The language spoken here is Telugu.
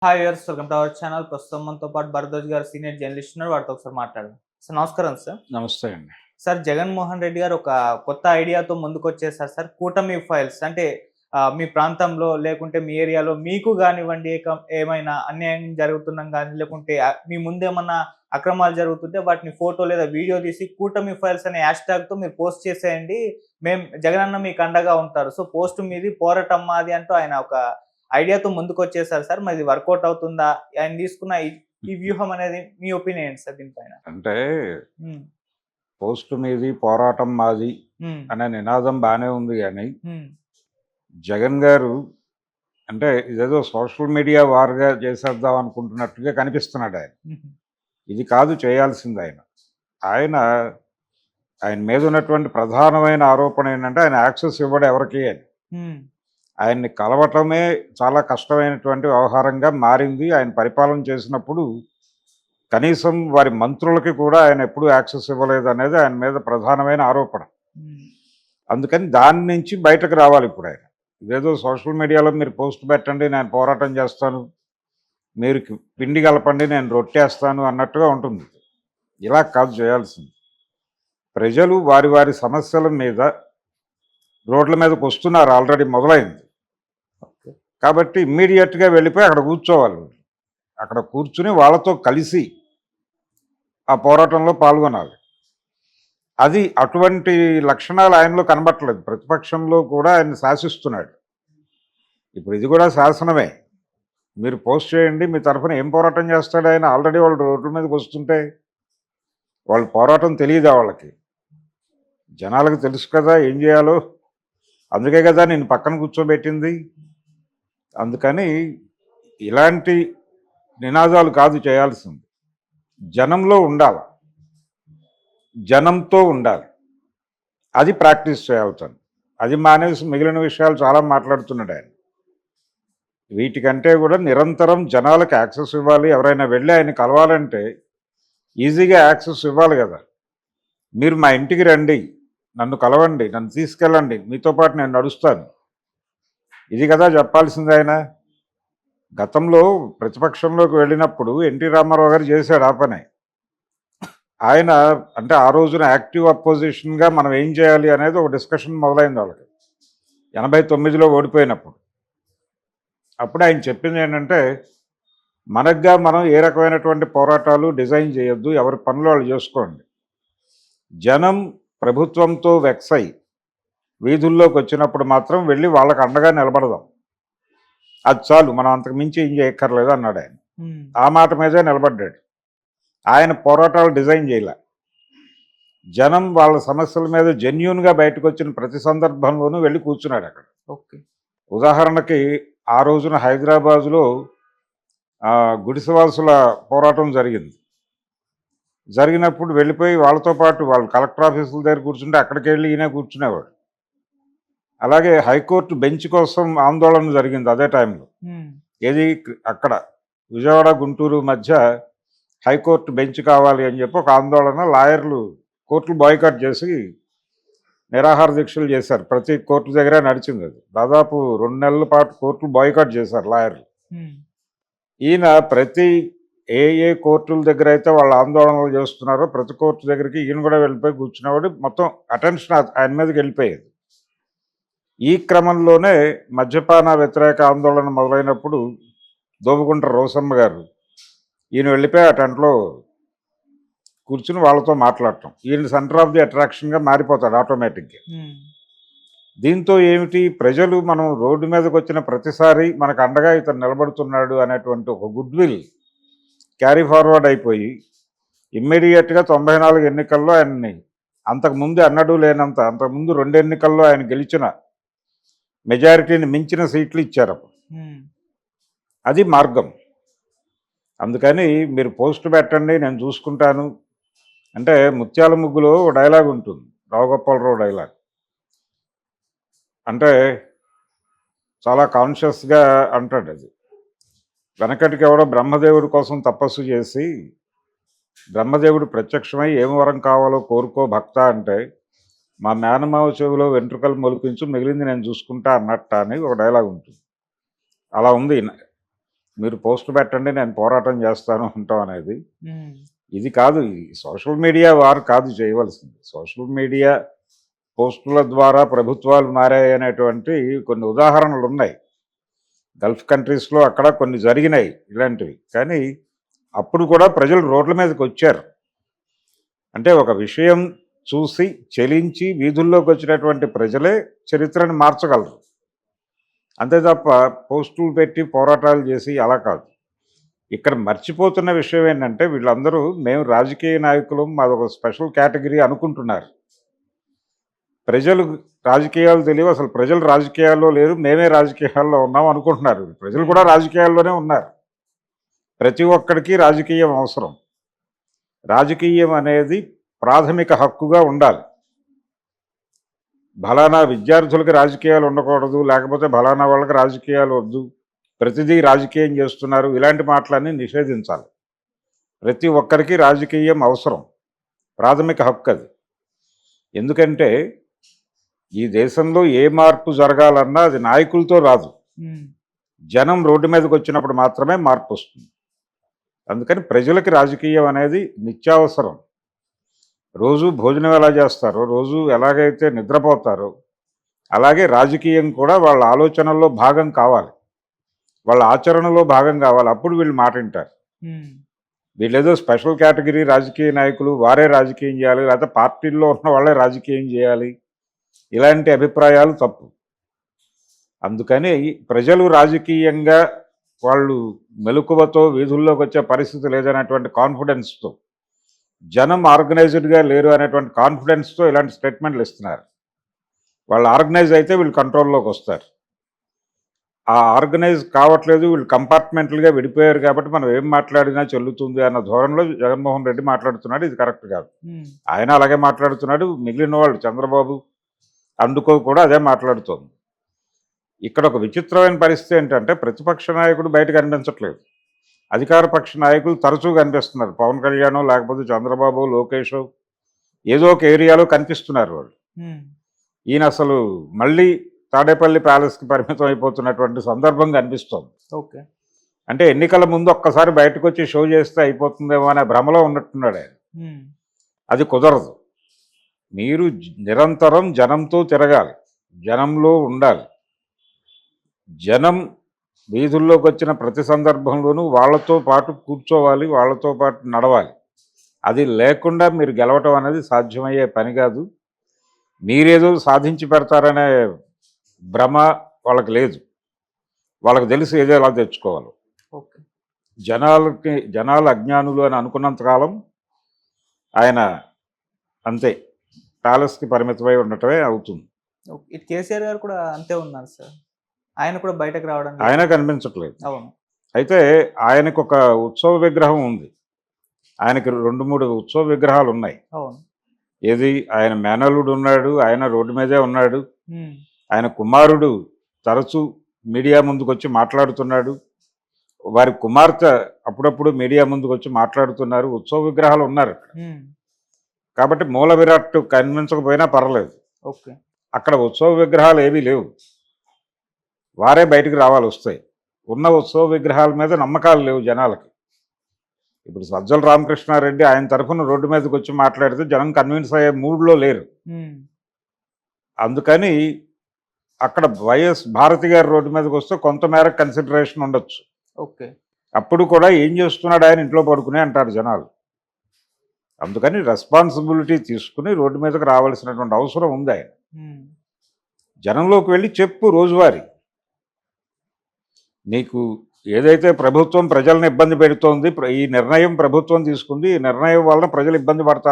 Hi viewers, welcome to our channel. ప్రస్తుతం మనతో పాటు భరద్వాజ్ గారు సీనియర్ జర్నలిస్ట్ ఉన్నారు. వారితో ఒకసారి మాట్లాడదాం. సార్ నమస్కారం సార్. నమస్తే అండి. సార్ జగన్మోహన్ రెడ్డి గారు ఒక కొత్త ఐడియాతో ముందుకొచ్చేసారు సార్. కూటమి ఫైల్స్ అంటే మీ ప్రాంతంలో లేకుంటే మీ ఏరియాలో మీకు గానివ్వండి ఏమైనా అన్యాయం జరుగుతున్నా గానీ లేకుంటే మీ ముందేమన్నా అక్రమాలు జరుగుతుంటే వాటిని ఫోటో లేదా వీడియో తీసి కూటమి ఫైల్స్ అనే హ్యాష్‌ట్యాగ్‌తో మీరు పోస్ట్ చేసేయండి. జగనన్న మీకు అండగా ఉంటారు. సో పోస్ట్ మీది పోరాటం మాది అంటూ ఆయన ఒక ఐడియాతో ముందుకొచ్చేసారు సార్. మరి ఇది వర్కౌట్ అవుతుందా? ఆయన తీసుకున్న ఈ వ్యూహం అనేది మీ ఒపీనియన్ ఏంటి సార్ దీనిపైన? అంటే హ్మ్. పోస్ట్ మీది పోరాటం మాది హ్మ్. అనే నినాదం బానే ఉంది గానీ, హ్మ్. జగన్ గారు అంటే ఇదేదో సోషల్ మీడియా వార్‌గా చేసేద్దాం అనుకుంటున్నట్టుగా కనిపిస్తున్నాడాయన. హుహు. ఇది కాదు చేయాల్సిందాయన. ఆయన, ఆయన మీదున్నటువంటి ప్రధానమైన ఆరోపణ ఏంటంటే, ఆయన యాక్సెస్ ఇవ్వడు ఎవరికీ అని. హ్మ్. ఆయన్ని కలవటమే చాలా కష్టమైనటువంటి వ్యవహారంగా మారింది. ఆయన పరిపాలన చేసినప్పుడు కనీసం వారి మంత్రులకి కూడా ఆయన ఎప్పుడూ యాక్సెస్ ఇవ్వలేదనేది ఆయన మీద ప్రధానమైన ఆరోపణ. హ్మ్. అందుకని దాని నుంచి బయటకు రావాలి ఇప్పుడు ఆయన. ఇదేదో సోషల్ మీడియాలో మీరు పోస్ట్ పెట్టండి, నేను పోరాటం చేస్తాను, మీరు పిండి కలపండి, నేను రొట్టేస్తాను అన్నట్టుగా ఉంటుంది. ఇలా కాదు చేయాల్సింది. ప్రజలు వారి వారి సమస్యల మీద రోడ్ల మీదకి వస్తున్నారు, ఆల్రెడీ మొదలైంది. ఓకే. కాబట్టి ఇమ్మీడియట్‌గా వెళ్ళిపోయి అక్కడ కూర్చోవాలి. అక్కడ కూర్చుని వాళ్ళతో కలిసి ఆ పోరాటంలో పాల్గొనాలి. అది అటువంటి లక్షణాలు ఆయనలో కనబట్టలేదు. ప్రతిపక్షంలో కూడా ఆయన శాసిస్తున్నాడు. ఇప్పుడు ఇది కూడా శాసనమే. మీరు పోస్ట్ చేయండి, మీ తరఫున ఏం పోరాటం చేస్తాడు ఆయన? ఆల్రెడీ వాళ్ళు రోడ్ల మీదకి వస్తుంటే వాళ్ళ పోరాటం తెలియదా వాళ్ళకి? జనాలకు తెలుసు కదా ఏం చేయాలో. అందుకే కదా నేను పక్కన కూర్చోబెట్టింది. అందుకని ఇలాంటి నినాదాలు కాదు చేయాల్సింది. జనంలో ఉండాల. జనంతో ఉండాలి. అది ప్రాక్టీస్ చేయాలి తను. అది మానేసి మిగిలిన విషయాలు చాలా మాట్లాడుతున్నాడు ఆయన. వీటికంటే కూడా నిరంతరం జనాలకు యాక్సెస్ ఇవ్వాలి. ఎవరైనా వెళ్ళి ఆయన కలవాలంటే ఈజీగా యాక్సెస్ ఇవ్వాలి కదా. మీరు మా ఇంటికి రండి, నన్ను కలవండి, నన్ను తీసుకెళ్ళండి, మీతో పాటు నేను నడుస్తాను. ఇది కదా చెప్పాల్సింది ఆయన. గతంలో ప్రతిపక్షంలోకి వెళ్ళినప్పుడు ఎన్టీ రామారావు గారు చేశాడు ఆ పనే. ఆయన అంటే ఆ రోజున యాక్టివ్ అపోజిషన్గా మనం ఏం చేయాలి అనేది ఒక డిస్కషన్ మొదలైంది వాళ్ళకి 89లో ఓడిపోయినప్పుడు. అప్పుడు ఆయన చెప్పింది ఏంటంటే, మనగ్గా మనం ఏ రకమైనటువంటి పోరాటాలు డిజైన్ చేయొద్దు, ఎవరి పనులు వాళ్ళు చేసుకోండి. జనం ప్రభుత్వంతో వెక్స్ అయి వీధుల్లోకి వచ్చినప్పుడు మాత్రం వెళ్ళి వాళ్ళకి అండగా నిలబడదాం. అది చాలు, మనం అంతకు మించి ఏం చేయక్కర్లేదు అన్నాడు ఆయన. హ్మ్. ఆ మాట మీదే నిలబడ్డాడు. ఆయన పోరాటాలు డిజైన్ చేయలే. జనం వాళ్ళ సమస్యల మీద జెన్యూన్గా బయటకు వచ్చిన ప్రతి సందర్భంలోనూ వెళ్ళి కూర్చున్నాడు అక్కడ. ఓకే. ఉదాహరణకి ఆ రోజున హైదరాబాదులో గుడిసెవాసుల పోరాటం జరిగింది. జరిగినప్పుడు వెళ్ళిపోయి వాళ్ళతో పాటు వాళ్ళు కలెక్టర్ ఆఫీసుల దగ్గర కూర్చుంటే అక్కడికి వెళ్ళి ఈయన కూర్చునేవాడు. అలాగే హైకోర్టు బెంచ్ కోసం ఆందోళన జరిగింది అదే టైంలో. హ్మ్. ఏది అక్కడ విజయవాడ గుంటూరు మధ్య హైకోర్టు బెంచ్ కావాలి అని చెప్పి ఒక ఆందోళన, లాయర్లు కోర్టులు బాయ్కాట్ చేసి నిరాహార దీక్షలు చేశారు. ప్రతి కోర్టు దగ్గర నడిచింది అది. దాదాపు 2 నెలల పాటు కోర్టులు బాయ్కాట్ చేశారు లాయర్లు. హ్మ్. ఈయన ప్రతి ఏ కోర్టుల దగ్గర అయితే వాళ్ళు ఆందోళనలు చేస్తున్నారో ప్రతి కోర్టు దగ్గరికి ఈయన కూడా వెళ్ళిపోయి కూర్చునేవాడు. మొత్తం అటెన్షన్ ఆయన మీదకి వెళ్ళిపోయేది. ఈ క్రమంలోనే మద్యపాన వ్యతిరేక ఆందోళన మొదలైనప్పుడు దోబుగుంట రోసమ్మ గారు ఈయన వెళ్ళిపోయి ఆ టెంట్లో కూర్చుని వాళ్ళతో మాట్లాడటం. ఈయన సెంటర్ ఆఫ్ ది అట్రాక్షన్గా మారిపోతాడు ఆటోమేటిక్గా. హ్మ్. దీంతో ఏమిటి, ప్రజలు మనం రోడ్డు మీదకి వచ్చిన ప్రతిసారి మనకు అండగా ఇతను నిలబడుతున్నాడు అనేటువంటి ఒక గుడ్ విల్ క్యారీ ఫార్వర్డ్ అయిపోయి ఇమ్మీడియట్గా 94 ఎన్నికల్లో ఆయన్ని అంతకుముందు అన్నడూ లేనంత, అంతకుముందు 2 ఎన్నికల్లో ఆయన గెలిచిన మెజారిటీని మించిన సీట్లు ఇచ్చారు. హ్మ్. అది మార్గం. అందుకని మీరు పోస్ట్ పెట్టండి, నేను చూసుకుంటాను అంటే ముత్యాల ముగ్గులో డైలాగ్ ఉంటుంది, రావుగోపాలరావు డైలాగ్. అంటే చాలా కాన్షియస్గా అంటాడు అది. వెనకటికి ఎవడో బ్రహ్మదేవుడి కోసం తపస్సు చేసి బ్రహ్మదేవుడు ప్రత్యక్షమై ఏం వరం కావాలో కోరుకో భక్త అంటే, మా మేనమావ చెవిలో వెంట్రుకలు మొలిపించు, మిగిలింది నేను చూసుకుంటా అన్నట్ట అని ఒక డైలాగ్ ఉంటుంది. అలా ఉంది మీరు పోస్ట్ పెట్టండి నేను పోరాటం చేస్తాను అంటాం అనేది ఉమ్, ఇది కాదు. ఈ సోషల్ మీడియా వారు కాదు చేయవలసింది. సోషల్ మీడియా పోస్టుల ద్వారా ప్రభుత్వాలు మారాయి అనేటువంటి కొన్ని ఉదాహరణలు ఉన్నాయి. గల్ఫ్ కంట్రీస్లో అక్కడ కొన్ని జరిగినాయి ఇలాంటివి. కానీ అప్పుడు కూడా ప్రజలు రోడ్ల మీదకి వచ్చారు. అంటే ఒక విషయం చూసి చెలించి వీధుల్లోకి వచ్చినటువంటి ప్రజలే చరిత్రను మార్చగలరు. అంతే తప్ప పోస్టులు పెట్టి పోరాటాలు చేసి అలా కాదు. ఇక్కడ మర్చిపోతున్న విషయం ఏంటంటే వీళ్ళందరూ మేము రాజకీయ నాయకులు మాదొక స్పెషల్ కేటగిరీ అనుకుంటున్నారు. ప్రజలు రాజకీయాలు తెలియవు, అసలు ప్రజలు రాజకీయాల్లో లేరు, మేమే రాజకీయాల్లో ఉన్నాం అనుకుంటున్నారు. ప్రజలు కూడా రాజకీయాల్లోనే ఉన్నారు. ప్రతి ఒక్కడికి రాజకీయం అవసరం. రాజకీయం అనేది ప్రాథమిక హక్కుగా ఉండాలి. ఫలానా విద్యార్థులకు రాజకీయాలు ఉండకూడదు, లేకపోతే ఫలానా వాళ్ళకి రాజకీయాలు వద్దు, ప్రతిదీ రాజకీయం చేస్తున్నారు, ఇలాంటి మాటలన్నీ నిషేధించాలి. ప్రతి ఒక్కరికి రాజకీయం అవసరం, ప్రాథమిక హక్కు అది. ఎందుకంటే ఈ దేశంలో ఏ మార్పు జరగాలన్నా అది నాయకులతో రాదు, ఉమ్, జనం రోడ్డు మీదకి వచ్చినప్పుడు మాత్రమే మార్పు వస్తుంది. అందుకని ప్రజలకి రాజకీయం అనేది నిత్యావసరం. రోజు భోజనం ఎలా చేస్తారో, రోజు ఎలాగైతే నిద్రపోతారో, అలాగే రాజకీయం కూడా వాళ్ళ ఆలోచనల్లో భాగం కావాలి, వాళ్ళ ఆచరణలో భాగం కావాలి. అప్పుడు వీళ్ళు మాట వింటారు. ఉమ్, వీళ్ళేదో స్పెషల్ కేటగిరీ రాజకీయ నాయకులు, వారే రాజకీయం చేయాలి, లేకపోతే పార్టీల్లో ఉన్న వాళ్ళే రాజకీయం చేయాలి, ఇలాంటి అభిప్రాయాలు తప్పు. అందుకని ప్రజలు రాజకీయంగా వాళ్ళు మెలకువతో వీధుల్లోకి వచ్చే పరిస్థితి లేదనేటువంటి కాన్ఫిడెన్స్తో, జనం ఆర్గనైజ్డ్గా లేరు అనేటువంటి కాన్ఫిడెన్స్తో ఇలాంటి స్టేట్మెంట్లు ఇస్తున్నారు. వాళ్ళు ఆర్గనైజ్ అయితే వీళ్ళు కంట్రోల్లోకి వస్తారు. ఆ ఆర్గనైజ్ కావట్లేదు, వీళ్ళు కంపార్ట్మెంట్లుగా విడిపోయారు కాబట్టి మనం ఏం మాట్లాడినా చెల్లుతుంది అన్న ధోరణిలో జగన్మోహన్ రెడ్డి మాట్లాడుతున్నాడు. ఇది కరెక్ట్ కాదు. ఉమ్, ఆయన అలాగే మాట్లాడుతున్నాడు, మిగిలిన వాళ్ళు చంద్రబాబు అందుకో కూడా అదే మాట్లాడుతోంది. ఇక్కడ ఒక విచిత్రమైన పరిస్థితి ఏంటంటే ప్రతిపక్ష నాయకుడు బయట కనిపించట్లేదు, అధికార పక్ష నాయకులు తరచూ కనిపిస్తున్నారు. పవన్ కళ్యాణ్ లేకపోతే చంద్రబాబు, లోకేష్ ఏదో ఒక ఏరియాలో కనిపిస్తున్నారు వాళ్ళు. ఉమ్, ఈయన అసలు మళ్ళీ తాడేపల్లి ప్యాలెస్కి పరిమితం అయిపోతున్నటువంటి సందర్భం కనిపిస్తోంది. ఓకే. అంటే ఎన్నికల ముందు ఒక్కసారి బయటకు వచ్చి షో చేస్తే అయిపోతుందేమో అనే భ్రమలో ఉన్నట్టున్నాడు ఆయన. ఉమ్, అది కుదరదు. మీరు నిరంతరం జనంతో తిరగాలి, జనంలో ఉండాలి. జనం వీధుల్లోకి వచ్చిన ప్రతి సందర్భంలోనూ వాళ్ళతో పాటు కూర్చోవాలి, వాళ్ళతో పాటు నడవాలి. అది లేకుండా మీరు గెలవటం అనేది సాధ్యమయ్యే పని కాదు. మీరేదో సాధించి పెడతారనే భ్రమ వాళ్ళకి లేదు. వాళ్ళకి తెలిసి ఏదో ఎలా తెచ్చుకోవాలి. ఓకే. జనాలు అజ్ఞానులు అని అనుకున్నంతకాలం ఆయన అంతే ప్యాలెస్కి పరిమితమై ఉండటమే అవుతుంది. ఓకే. ఇటు కేసీఆర్ గారు కూడా అంతే ఉన్నారు సార్. ఆయన కూడా బయటకు రావడం లేదు. ఆయన కనిపించట్లేదు. అవును. అయితే ఆయనకు ఒక ఉత్సవ విగ్రహం ఉంది. ఆయనకి 2-3 ఉత్సవ విగ్రహాలు ఉన్నాయి. అవును. ఏది, ఆయన మేనల్లుడు ఉన్నాడు, ఆయన రోడ్డు మీదే ఉన్నాడు, ఉమ్, ఆయన కుమారుడు తరచూ మీడియా ముందుకు వచ్చి మాట్లాడుతున్నాడు, వారి కుమార్తె అప్పుడప్పుడు మీడియా ముందుకు వచ్చి మాట్లాడుతున్నారు. ఉత్సవ విగ్రహాలు ఉన్నారు అక్కడ. ఉమ్, కాబట్టి మూల విరాట్ కనిపించకపోయినా పర్లేదు. ఓకే. అక్కడ ఉత్సవ విగ్రహాలు ఏవీ లేవు, వారే బయటికి రావాలి వస్తాయి. ఉన్న ఉత్సవ విగ్రహాల మీద నమ్మకాలు లేవు జనాలకి. ఇప్పుడు సజ్జల రామకృష్ణారెడ్డి ఆయన తరఫున రోడ్డు మీదకి వచ్చి మాట్లాడితే జనం కన్విన్స్ అయ్యే మూడ్లో లేరు. ఉమ్, అందుకని అక్కడ వైఎస్ భారతి గారి రోడ్డు మీదకి వస్తే కొంతమేర కన్సిడరేషన్ ఉండొచ్చు. ఓకే. అప్పుడు కూడా ఏం చేస్తున్నాడు ఆయన, ఇంట్లో పడుకునే అంటారు జనాలు. అందుకని రెస్పాన్సిబిలిటీ తీసుకుని రోడ్డు మీదకి రావాల్సినటువంటి అవసరం ఉంది ఆయన. ఉమ్, జనంలోకి వెళ్ళి చెప్పు రోజువారీ, నీకు ఏదైతే ప్రభుత్వం ప్రజలను ఇబ్బంది పెడుతోంది, ఈ నిర్ణయం ప్రభుత్వం తీసుకుంది, ఈ నిర్ణయం వలన ప్రజలు ఇబ్బంది పడతారని